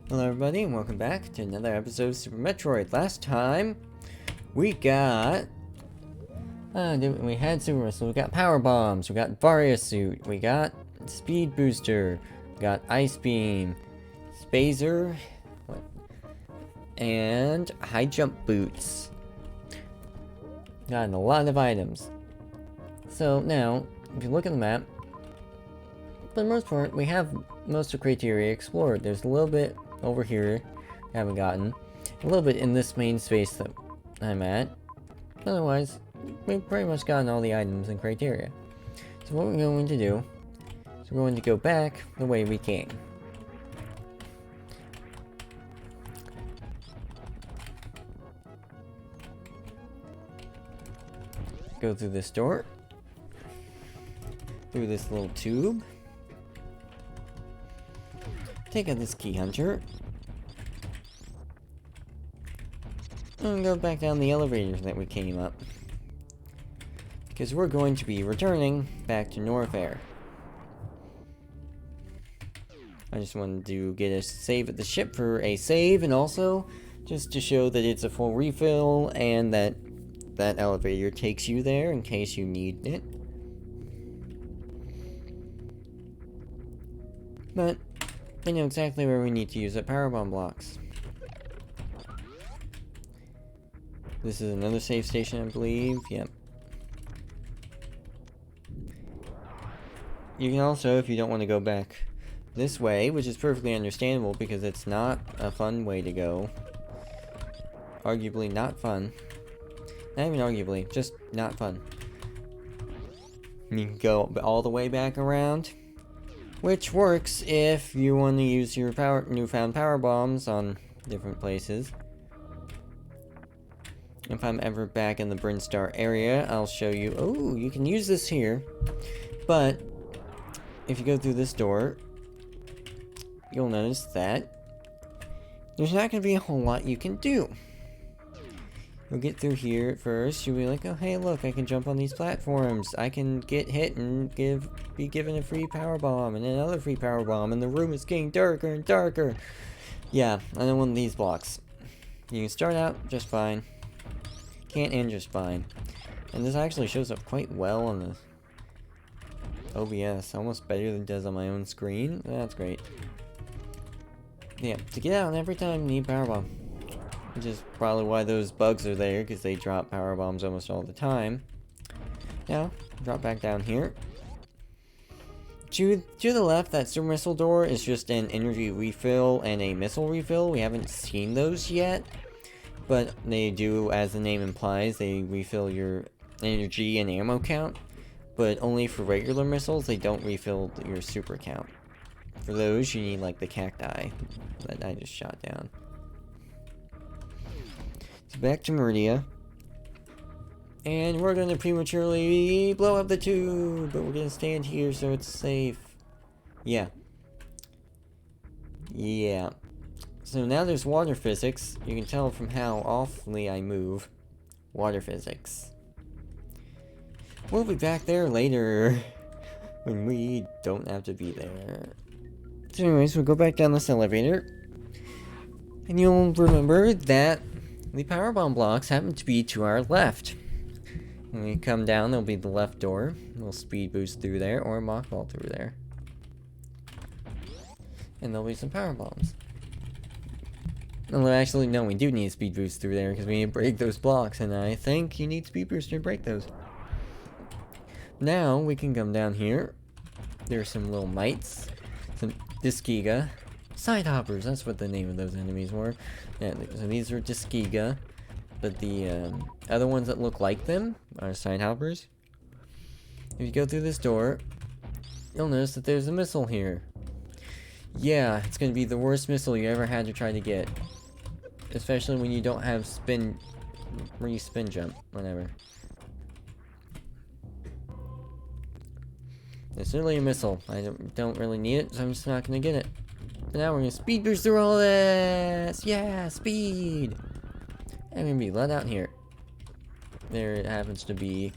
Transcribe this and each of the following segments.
Hello everybody and welcome back to another episode of Super Metroid. Last time we got we had Super Missile, we got Power Bombs, we got Varia Suit, we got Speed Booster, we got Ice Beam, Spazer, and High Jump Boots. Got a lot of items. So now, if you look at the map, for the most part, we have most of Criteria explored. There's a little bit over here I haven't gotten. A little bit in this main space that I'm at. Otherwise, we've pretty much gotten all the items in Criteria. So what we're going to do is we're going to go back the way we came. Go through this door. Through this little tube. Take out this key hunter. And go back down the elevator that we came up. Because we're going to be returning back to Norfair. I just wanted to get a save at the ship for a save, and also just to show that it's a full refill and that that elevator takes you there in case you need it. But I know exactly where we need to use the power bomb blocks. This is another save station, I believe. Yep. You can also, if you don't want to go back this way, which is perfectly understandable because it's not a fun way to go. Arguably not fun. Not even arguably, just not fun. You can go all the way back around. Which works if you want to use your newfound power bombs on different places. If I'm ever back in the Brinstar area, I'll show you. Oh, you can use this here. But if you go through this door, you'll notice that there's not going to be a whole lot you can do. You'll get through here at first, you'll be like, oh hey look, I can jump on these platforms, I can get hit and be given a free power bomb, and another free power bomb, and the room is getting darker and darker. Yeah, I don't want these blocks. You can start out just fine, can't end just fine. And this actually shows up quite well on the OBS, almost better than it does on my own screen. That's great. Yeah, to get out every time you need power bomb. Which is probably why those bugs are there, because they drop power bombs almost all the time. Now, drop back down here. To the left, that super missile door is just an energy refill and a missile refill. We haven't seen those yet, but they do, as the name implies, they refill your energy and ammo count, but only for regular missiles. They don't refill your super count. For those, you need like the cacti that I just shot down. So back to Meridia. And we're going to prematurely blow up the tube, but we're going to stand here so it's safe. Yeah. Yeah. So now there's water physics. You can tell from how awfully I move. Water physics. We'll be back there later. When we don't have to be there. So anyways, we'll go back down this elevator. And you'll remember that the power bomb blocks happen to be to our left. When we come down, there'll be the left door. We'll speed boost through there, or mock ball through there. And there'll be some power bombs. Well, actually, no, we do need a speed boost through there, because we need to break those blocks, and I think you need speed booster to break those. Now, we can come down here. There's some little mites. Some Disgiga. Side hoppers, that's what the name of those enemies were. Yeah, so these are Disgiga, but the other ones that look like them are side hoppers. If you go through this door, you'll notice that there's a missile here. Yeah, it's going to be the worst missile you ever had to try to get. Especially when you don't have spin jump, whatever. It's literally a missile. I don't really need it, so I'm just not going to get it. But now we're going to speed boost through all this! Yeah, speed! I'm going to be let out here. There it happens to be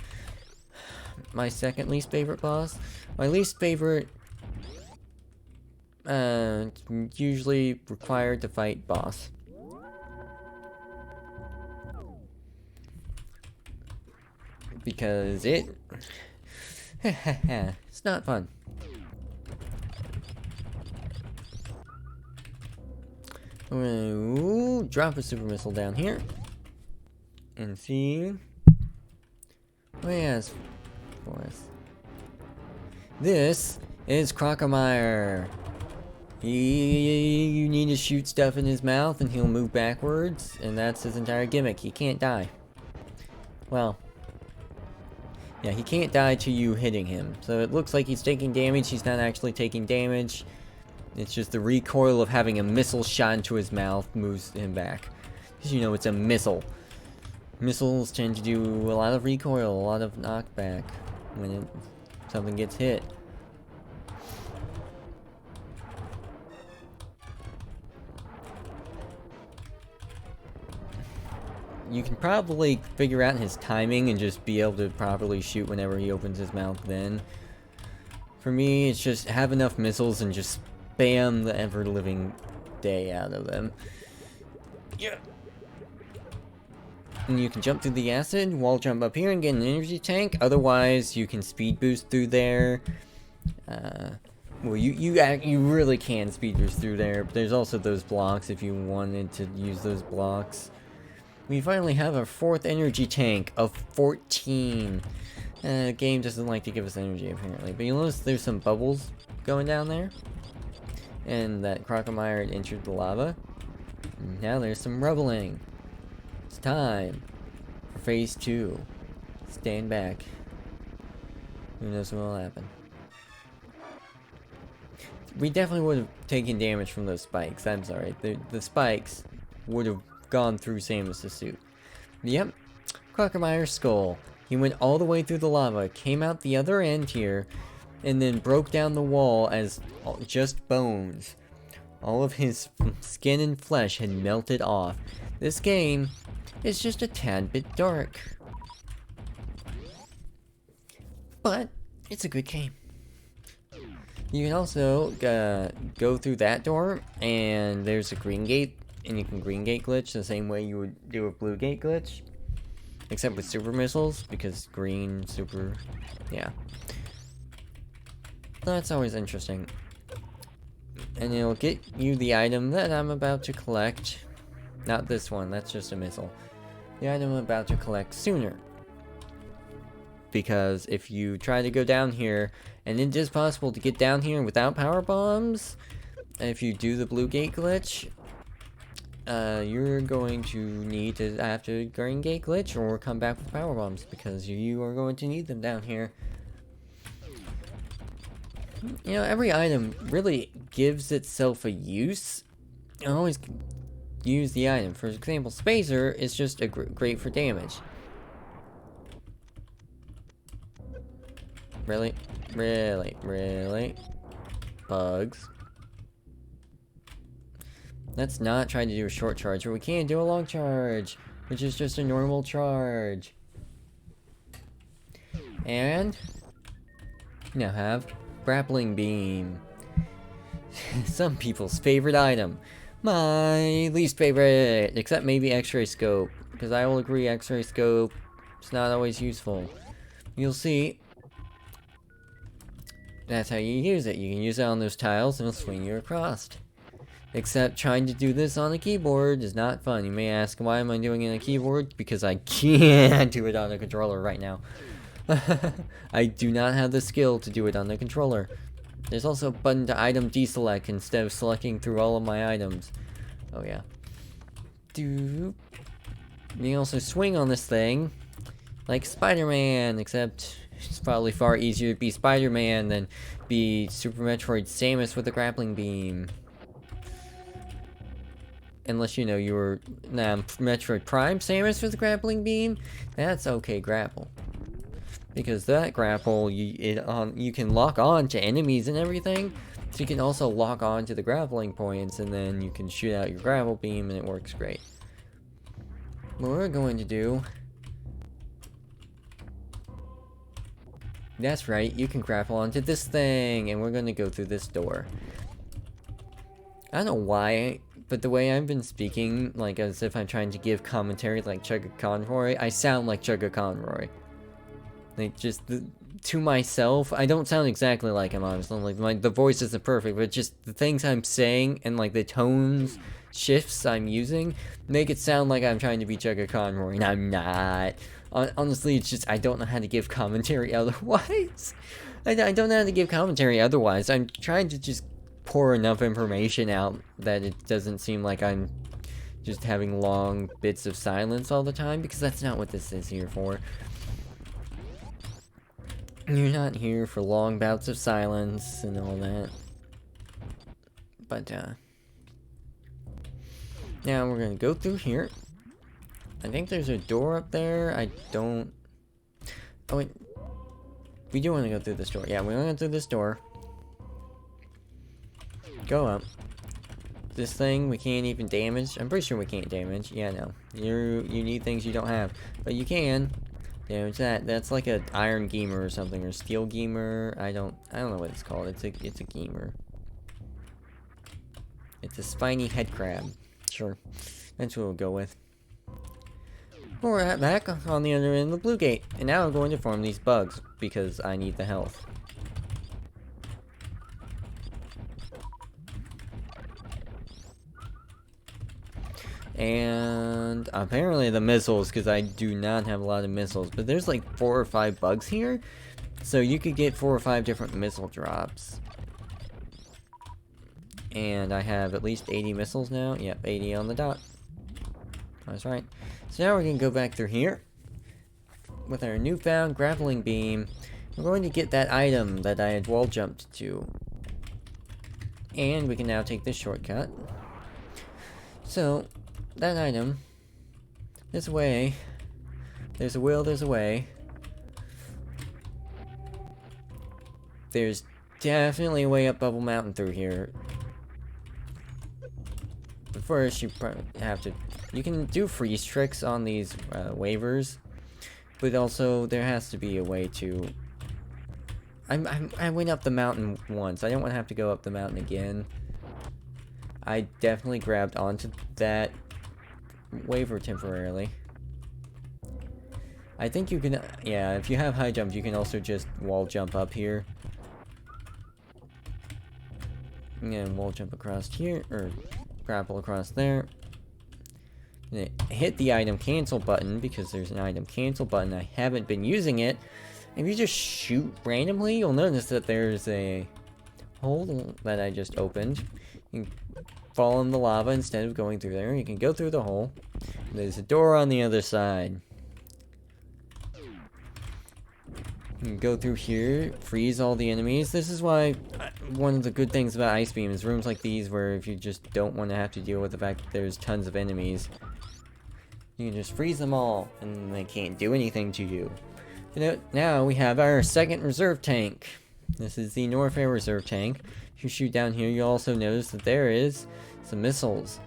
my second least favorite boss. My least favorite It's usually required to fight boss. Because it's not fun. I'm gonna drop a super missile down here and see what he has for us. This is Crockermeyer. You need to shoot stuff in his mouth and he'll move backwards, and that's his entire gimmick. He can't die. Well, yeah, he can't die to you hitting him. So it looks like he's taking damage. He's not actually taking damage. It's just the recoil of having a missile shot into his mouth moves him back. Because you know it's a missile. Missiles tend to do a lot of recoil, a lot of knockback when something gets hit. You can probably figure out his timing and just be able to properly shoot whenever he opens his mouth then. For me, it's just have enough missiles and just spam the ever-living day out of them. Yeah. And you can jump through the acid, wall jump up here and get an energy tank. Otherwise, you can speed boost through there. Well, you really can speed boost through there, but there's also those blocks if you wanted to use those blocks. We finally have our 4th energy tank of 14. The game doesn't like to give us energy, apparently. But you'll notice there's some bubbles going down there. And that Crockermeyer had entered the lava. And now there's some rubbling. It's time for phase 2. Stand back. Who knows what will happen. We definitely would have taken damage from those spikes. I'm sorry. The spikes would have gone through Samus's suit. Yep. Crockermeyer's skull. He went all the way through the lava, came out the other end here, and then broke down the wall as just bones. All of his skin and flesh had melted off. This game is just a tad bit dark. But it's a good game. You can also go through that door, and there's a green gate, and you can green gate glitch the same way you would do a blue gate glitch. Except with super missiles, because green, super, yeah. That's always interesting. And it'll get you the item that I'm about to collect. Not this one, that's just a missile. The item I'm about to collect sooner. Because if you try to go down here, and it is possible to get down here without power bombs, if you do the blue gate glitch, you're going to need to have to green gate glitch or come back with power bombs, because you are going to need them down here. You know, every item really gives itself a use. You always use the item. For example, Spacer is just great for damage. Really? Really? Really? Bugs. Let's not try to do a short charge, but we can do a long charge, which is just a normal charge. And now have Grappling Beam. Some people's favorite item. My least favorite, except maybe X-ray scope, because I will agree X-ray scope is not always useful. You'll see. That's how you use it. You can use it on those tiles and it'll swing you across. Except trying to do this on a keyboard is not fun. You may ask, why am I doing it on a keyboard? Because I can't do it on a controller right now. I do not have the skill to do it on the controller. There's also a button to item deselect instead of selecting through all of my items. Oh yeah. You can also swing on this thing like Spider-Man, except it's probably far easier to be Spider-Man than be Super Metroid Samus with a grappling beam. Unless, you know, you were Metroid Prime Samus with a grappling beam, that's okay grapple. Because that grapple, you can lock on to enemies and everything, so you can also lock on to the grappling points, and then you can shoot out your grapple beam, and it works great. What we're going to do... That's right, you can grapple onto this thing, and we're going to go through this door. I don't know why, but the way I've been speaking, like as if I'm trying to give commentary like Chugga Conroy, I sound like Chugga Conroy. Like just to myself, I don't sound exactly like him, honestly. Like the voice isn't perfect, but just the things I'm saying and like the tones shifts I'm using make it sound like I'm trying to be Chugga Conroy, and I'm not. Honestly, it's just I don't know how to give commentary otherwise. I don't know how to give commentary otherwise. I'm trying to just pour enough information out that it doesn't seem like I'm just having long bits of silence all the time, because that's not what this is here for. You're not here for long bouts of silence and all that. But, now we're gonna go through here. I think there's a door up there. I don't... Oh, wait. We do want to go through this door. Yeah, we want to go through this door. Go up. This thing we can't even damage. I'm pretty sure we can't damage. Yeah, no. You need things you don't have. But you can damage that. That's like an iron gamer or something, or steel gamer. I don't know what it's called. It's a gamer. It's a spiny head crab. Sure. That's what we'll go with. We're back on the other end of the blue gate. And now I'm going to farm these bugs because I need the health. And apparently the missiles, because I do not have a lot of missiles, but there's like 4 or 5 bugs here, so you could get 4 or 5 different missile drops. And I have at least 80 missiles now. Yep, 80 on the dot. That's right. So now we're going to go back through here with our newfound Grappling Beam. We're going to get that item that I had wall jumped to. And we can now take this shortcut. So, that item, this way, there's a will, there's a way. There's definitely a way up Bubble Mountain through here. But first, you probably have to, you can do freeze tricks on these waivers, but also there has to be a way to, I went up the mountain once, I don't want to have to go up the mountain again. I definitely grabbed onto that waiver temporarily. I think you can, yeah, if you have high jump, you can also just wall jump up here. And wall jump across here, or grapple across there. Hit the item cancel button, because there's an item cancel button. I haven't been using it. If you just shoot randomly, you'll notice that there's a hole that I just opened. You can fall in the lava instead of going through there. You can go through the hole. There's a door on the other side. You can go through here, freeze all the enemies. This is why one of the good things about Ice Beam is rooms like these where if you just don't want to have to deal with the fact that there's tons of enemies, you can just freeze them all and they can't do anything to you. Now we have our second reserve tank. This is the Norfair reserve tank. If you shoot down here, you'll also notice that there is some missiles.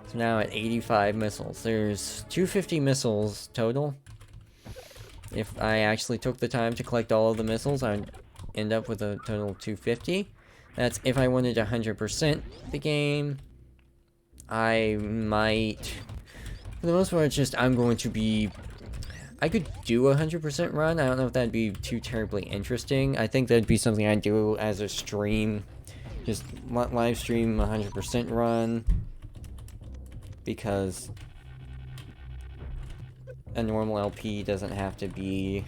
So now at 85 missiles. There's 250 missiles total. If I actually took the time to collect all of the missiles, I'd end up with a total of 250. That's if I wanted 100% the game. I might... For the most part, it's just I'm going to be... I could do a 100% run. I don't know if that'd be too terribly interesting. I think that'd be something I'd do as a stream. Just live stream 100% run. Because a normal LP doesn't have to be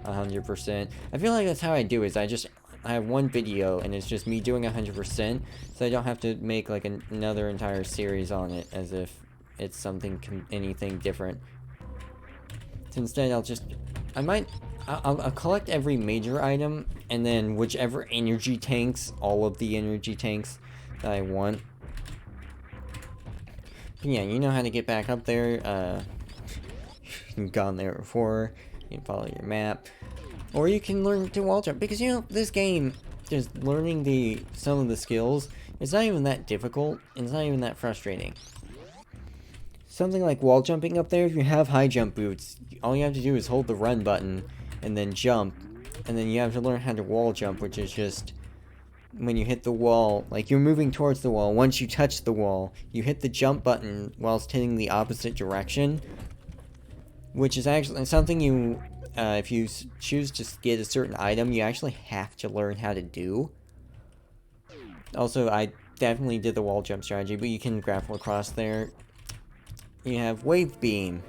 100%. I feel like that's how I do it. I have one video and it's just me doing 100%, so I don't have to make like another entire series on it as if it's something anything different. So instead I'll collect every major item, and then whichever energy tanks, all of the energy tanks that I want. But yeah, you know how to get back up there. You've gone there before. You can follow your map, or you can learn to wall jump, because you know this game, just learning some of the skills, it's not even that difficult, and it's not even that frustrating. Something like wall jumping up there, if you have high jump boots, all you have to do is hold the run button and then jump, and then you have to learn how to wall jump, which is just when you hit the wall, like you're moving towards the wall, once you touch the wall, you hit the jump button whilst hitting the opposite direction, which is actually something you, if you choose to get a certain item, you actually have to learn how to do. Also, I definitely did the wall jump strategy, but you can grapple across there. You have Wave Beam.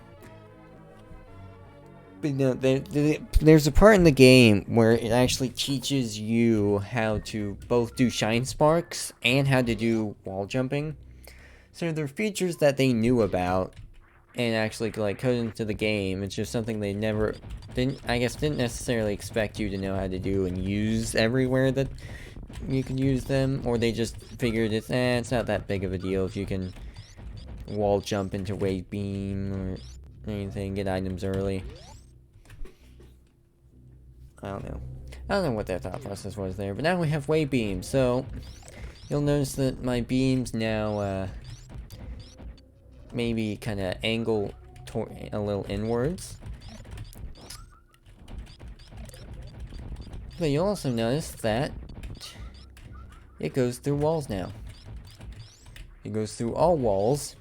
But no, there's a part in the game where it actually teaches you how to both do Shine Sparks and how to do wall jumping. So there are features that they knew about and actually like coded into the game. It's just something they didn't necessarily expect you to know how to do and use everywhere that you could use them, or they just figured it's not that big of a deal if you can wall jump into Wave Beam or anything, get items early. I don't know what their thought process was there, but now we have Wave Beam, so you'll notice that my beams now maybe kind of angle a little inwards. But you'll also notice that it goes through walls now. It goes through all walls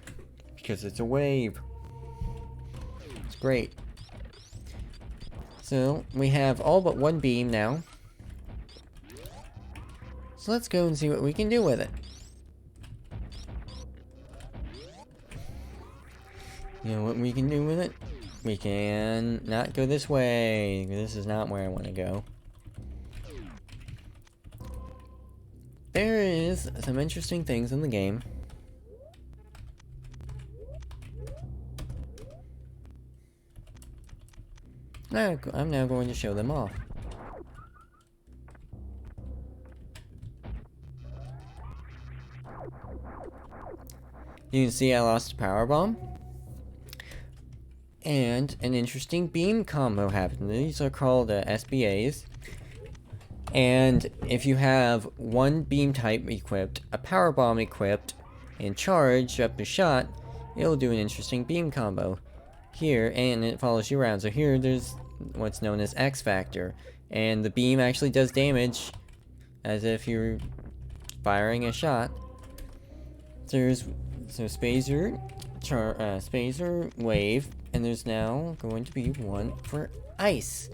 because it's a wave. It's great. So we have all but one beam now. So let's go and see what we can do with it. You know what we can do with it? We can not go this way. This is not where I want to go. There is some interesting things in the game. I'm now going to show them off. You can see I lost a power bomb. And an interesting beam combo happened. These are called SBAs. And if you have one beam type equipped, a power bomb equipped, and charge up a shot, it'll do an interesting beam combo. Here, and it follows you around. So here there's what's known as X Factor. And the beam actually does damage as if you're firing a shot. There's Spacer, Spacer, Wave, and there's now going to be one for Ice.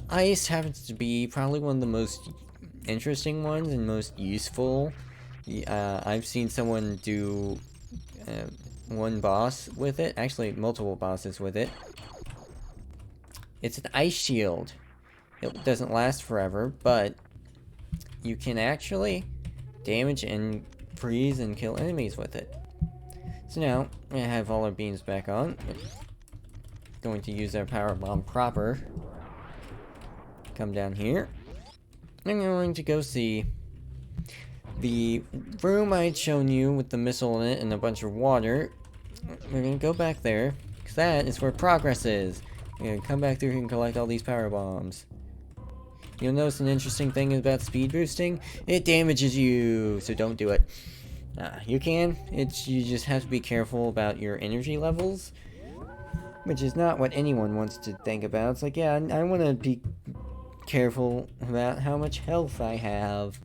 Ice happens to be probably one of the most interesting ones and most useful. I've seen someone do one boss with it, actually multiple bosses with it. It's an ice shield. It doesn't last forever, but you can actually damage and freeze and kill enemies with it. So now, I have all our beams back on. We're going to use our power bomb proper. Come down here. I'm going to go see the room I'd shown you with the missile in it and a bunch of water. We're going to go back there, because that is where progress is. We're going to come back through here and collect all these power bombs. You'll notice an interesting thing about speed boosting. It damages you, so don't do it. You can. You just have to be careful about your energy levels, which is not what anyone wants to think about. It's like, yeah, I want to be careful about how much health I have.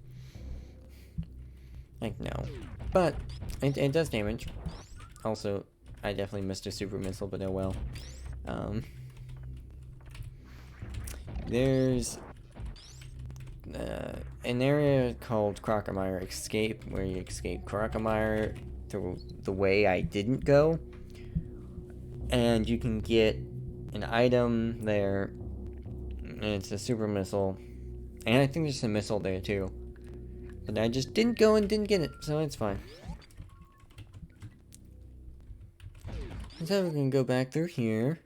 Like, no. But it does damage. Also, I definitely missed a super missile, but oh well. There's an area called Crockermeyer Escape, where you escape Crockermeyer through the way I didn't go. And you can get an item there. And it's a super missile. And I think there's a missile there too. But I just didn't go and didn't get it, so it's fine. So we're going to go back through here.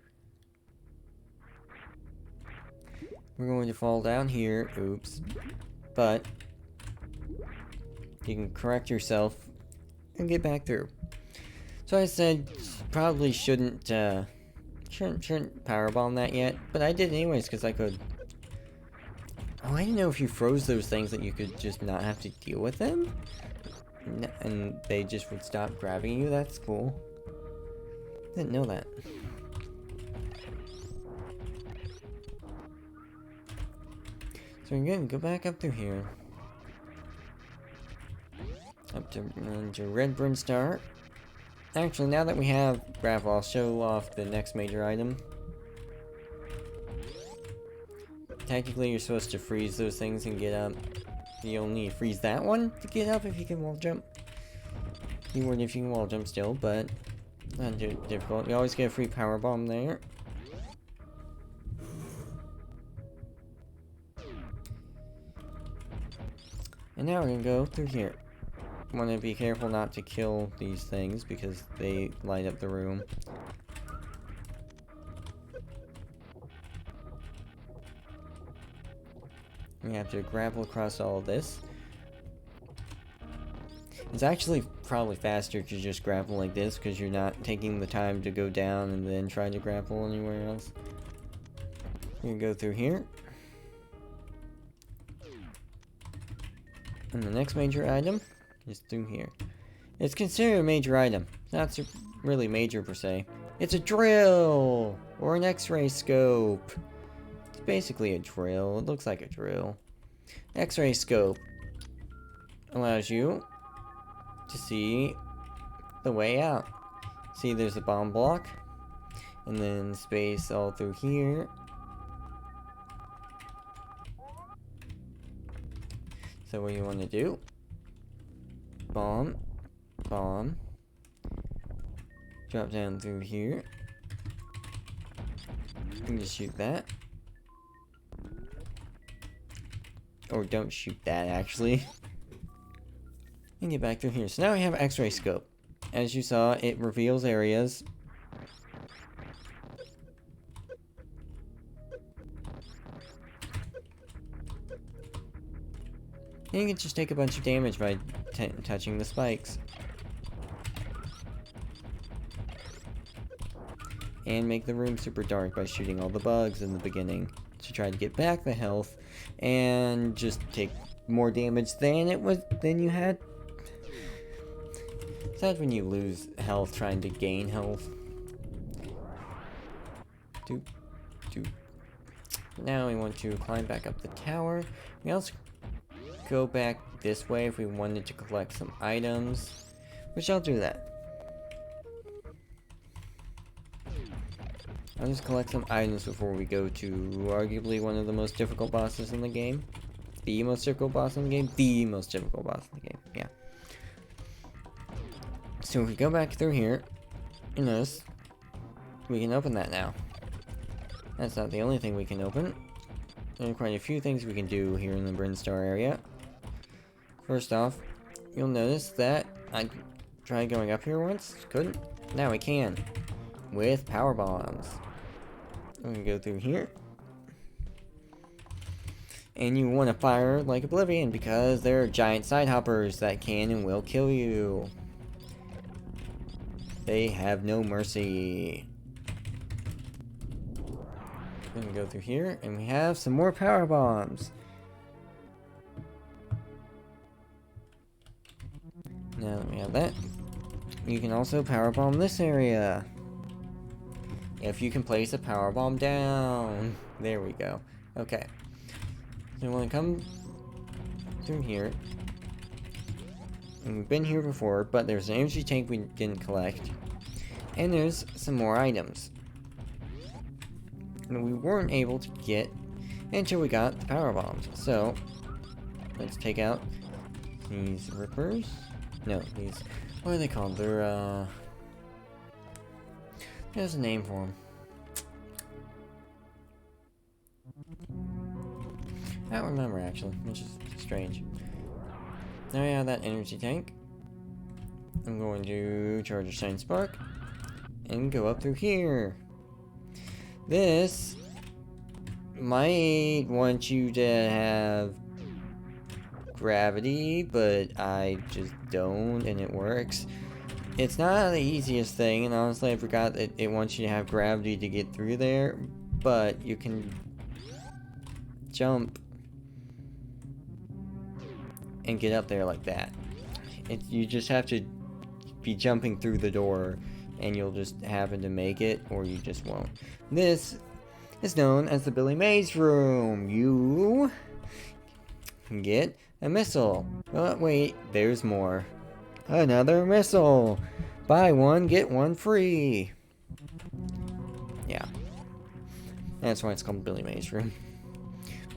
We're going to fall down here. Oops. But you can correct yourself and get back through. So I said probably shouldn't powerbomb that yet, but I did anyways because I could. Oh, I didn't know if you froze those things that you could just not have to deal with them, and they just would stop grabbing you. That's cool. Didn't know that. So we're gonna go back up through here. Up to Red Brinstar. Actually, now that we have Grapple, I'll show off the next major item. Technically, you're supposed to freeze those things and get up. You only freeze that one to get up if you can wall jump. You would if you can wall jump still, but not too difficult. You always get a free power bomb there. And now we're gonna go through here. Want to be careful not to kill these things because they light up the room. We have to grapple across all of this. It's actually probably faster to just grapple like this because you're not taking the time to go down and then try to grapple anywhere else. We're gonna go through here. And the next major item is through here. It's considered a major item. Not so really major per se. It's a drill! Or an X-ray scope. It's basically a drill. It looks like a drill. X-ray scope allows you to see the way out. See, there's a bomb block. And then space all through here. So what you want to do, bomb, bomb, drop down through here, you can just shoot that, or don't shoot that actually, and get back through here. So now we have X-ray scope. As you saw, it reveals areas. And you can just take a bunch of damage by touching the spikes. And make the room super dark by shooting all the bugs in the beginning to try to get back the health and just take more damage than you had. Sad when you lose health trying to gain health. Doop, doop. Now we want to climb back up the tower. We also go back this way if we wanted to collect some items, which I'll do that. I'll just collect some items before we go to arguably one of the most difficult bosses in the game. The most difficult boss in the game? The most difficult boss in the game, yeah. So if we go back through here, you notice, we can open that now. That's not the only thing we can open. There are quite a few things we can do here in the Brinstar area. First off, you'll notice that I tried going up here once, couldn't. Now we can, with power bombs. I'm gonna go through here. And you want to fire like Oblivion because there are giant side hoppers that can and will kill you. They have no mercy. I'm gonna go through here and we have some more power bombs. Now that we have that, you can also powerbomb this area. If you can place a powerbomb down. There we go. Okay. So you want to come through here. And we've been here before, but there's an energy tank we didn't collect. And there's some more items. And we weren't able to get until we got the power bombs. So, let's take out these rippers. No, these, what are they called? They're, there's a name for them. I don't remember actually, which is strange. Now we have that energy tank. I'm going to charge a Shine Spark and go up through here. This might want you to have gravity, but I just don't, and it works. It's not the easiest thing, and honestly I forgot that it wants you to have gravity to get through there, but you can jump and get up there like that. You just have to be jumping through the door and you'll just happen to make it, or you just won't. This is known as the Billy Mays room. You can get a missile. But wait, there's more. Another missile! Buy one, get one free! Yeah. That's why it's called Billy May's room.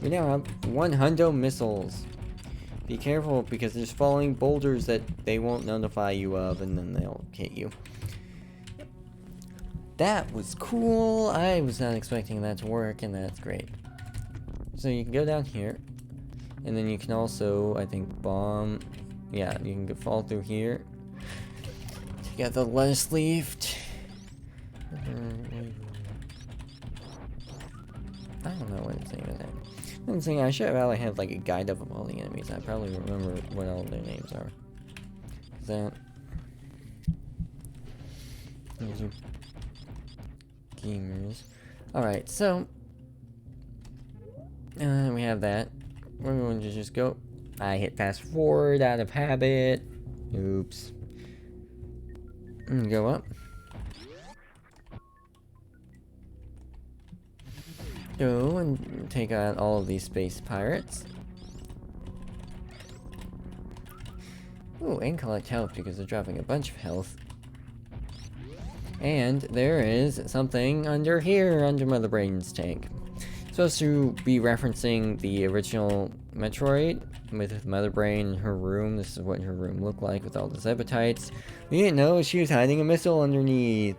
We now have 100 missiles. Be careful because there's falling boulders that they won't notify you of and then they'll hit you. That was cool. I was not expecting that to work, and that's great. So you can go down here, and then you can also, I think, bomb. Yeah, you can fall through here. Take out the lettuce leaf. I don't know what its name is. I'm saying I should have probably had like a guide up of all the enemies. I probably remember what all their names are. Is that? Gamers. Alright, so we have that. We're going to just go. I hit fast forward out of habit. Oops. Go up. Go and take out all of these space pirates. Ooh, and collect health because they're dropping a bunch of health. And there is something under here, under Mother Brain's tank. Supposed to be referencing the original Metroid with Mother Brain in her room. This is what her room looked like with all the Zepatites. We didn't know she was hiding a missile underneath.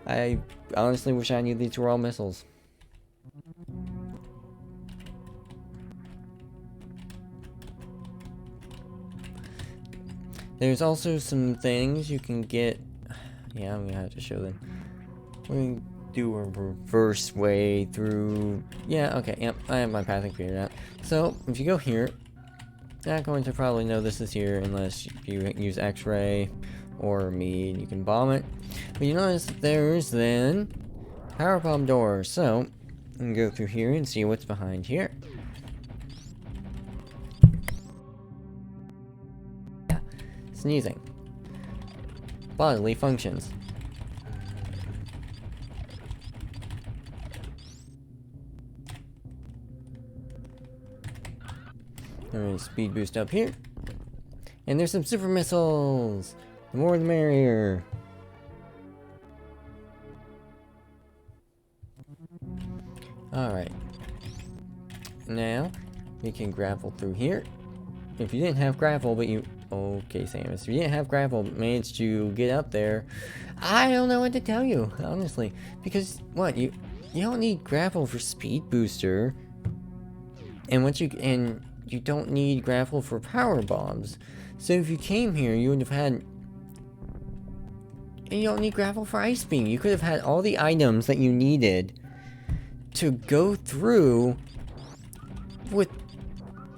I honestly wish I knew these were all missiles. There's also some things you can get. Yeah, I'm gonna have to show them. We're gonna do a reverse way through. Yeah, okay, yep, I have my pathing figured out. So, if you go here, you're not going to probably know this is here unless you use X-ray or me, and you can bomb it. But you notice there's then power bomb door. So, you can go through here and see what's behind here. Yeah, sneezing. Bodily functions. There's speed boost up here. And there's some super missiles. The more the merrier. Alright. Now, we can grapple through here. If you didn't have grapple, but you... Okay, Samus. If you didn't have grapple, but managed to get up there, I don't know what to tell you, honestly. Because, what? You don't need grapple for speed booster. And once you... And you don't need grapple for power bombs. So if you came here, you would have had... And you don't need grapple for ice beam. You could have had all the items that you needed to go through with...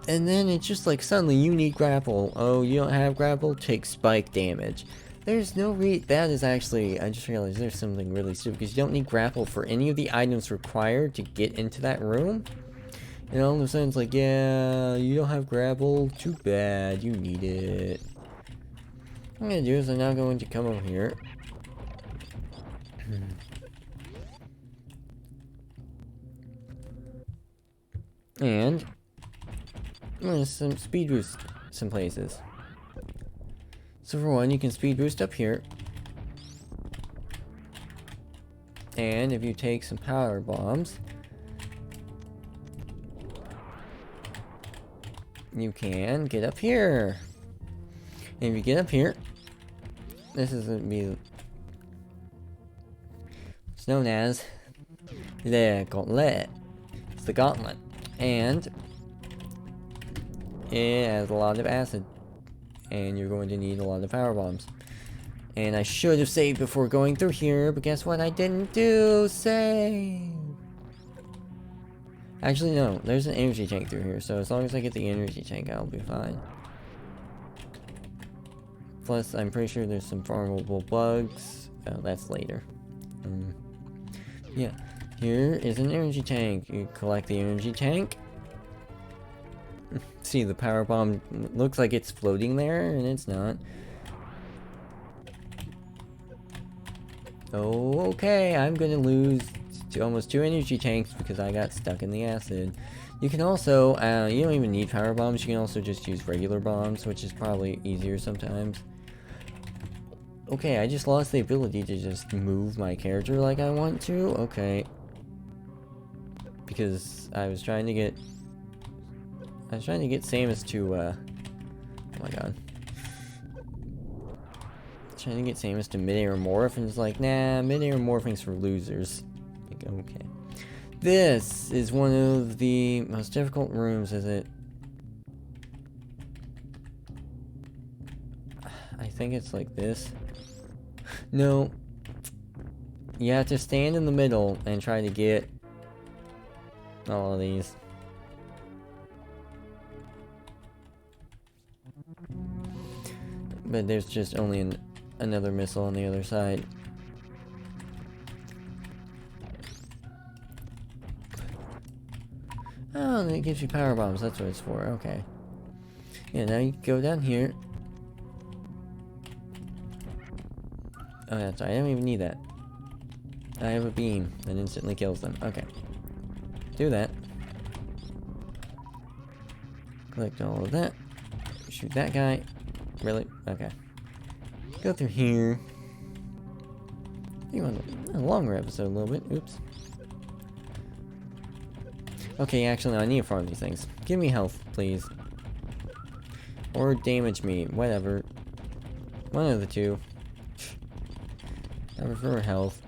And then it's just like suddenly you need grapple. Oh, you don't have grapple? Take spike damage. There's no that is actually... I just realized there's something really stupid. Because you don't need grapple for any of the items required to get into that room. And all of a sudden it's like, yeah, you don't have grapple? Too bad, you need it. What I'm gonna do is I'm now going to come over here. And I'm gonna speed boost some places. So for one, you can speed boost up here. And if you take some power bombs, you can get up here. And if you get up here, this is going to be... It's known as the Gauntlet. It's the Gauntlet. And it has a lot of acid. And you're going to need a lot of power bombs. And I should have saved before going through here, but guess what I didn't do? Save! Actually, no. There's an energy tank through here, so as long as I get the energy tank, I'll be fine. Plus, I'm pretty sure there's some farmable bugs. Oh, that's later. Yeah. Here is an energy tank. You collect the energy tank. See, the power bomb looks like it's floating there, and it's not. Oh, okay. I'm gonna lose almost 2 energy tanks because I got stuck in the acid. You can also, you don't even need power bombs. You can also just use regular bombs, which is probably easier sometimes. Okay, I just lost the ability to just move my character like I want to? Okay. Because I was trying to get Samus to, oh my god. Trying to get Samus to mid-air morph, and it's like, nah, mid-air morphing's for losers. Like, okay. This is one of the most difficult rooms, is it? I think it's like this. No. You have to stand in the middle and try to get all of these. But there's just only another missile on the other side. Oh, and it gives you power bombs. That's what it's for. Okay. Yeah, now you go down here. Oh, that's right. I don't even need that. I have a beam that instantly kills them. Okay. Do that. Collect all of that. Shoot that guy. Really? Okay. Go through here. You want a longer episode a little bit. Oops. Okay, actually, no, I need to farm these things. Give me health, please. Or damage me. Whatever. One of the two. I prefer health.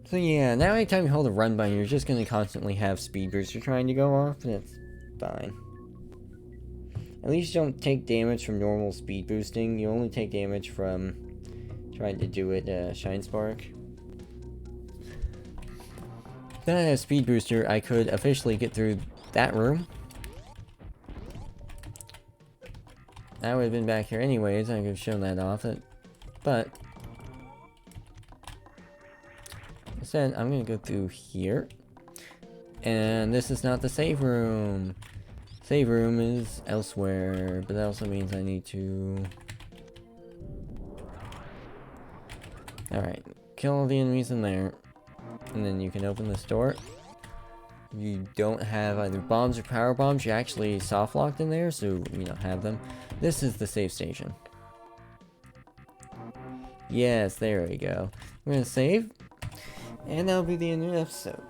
So yeah, now anytime you hold a run button, you're just going to constantly have speed booster trying to go off, and it's fine. At least you don't take damage from normal speed boosting, you only take damage from trying to do it, Shine Spark. Then I had a speed booster, I could officially get through that room. I would have been back here anyways, I could have shown that off, but instead, I'm gonna go through here. And this is not the save room. Save room is elsewhere, but that also means I need to... Alright, kill all the enemies in there. And then you can open this door. If you don't have either bombs or power bombs, you're actually soft locked in there, so you don't have them. This is the save station. Yes, there we go. I'm gonna save. And that'll be the end of the episode.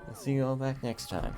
I'll see you all back next time.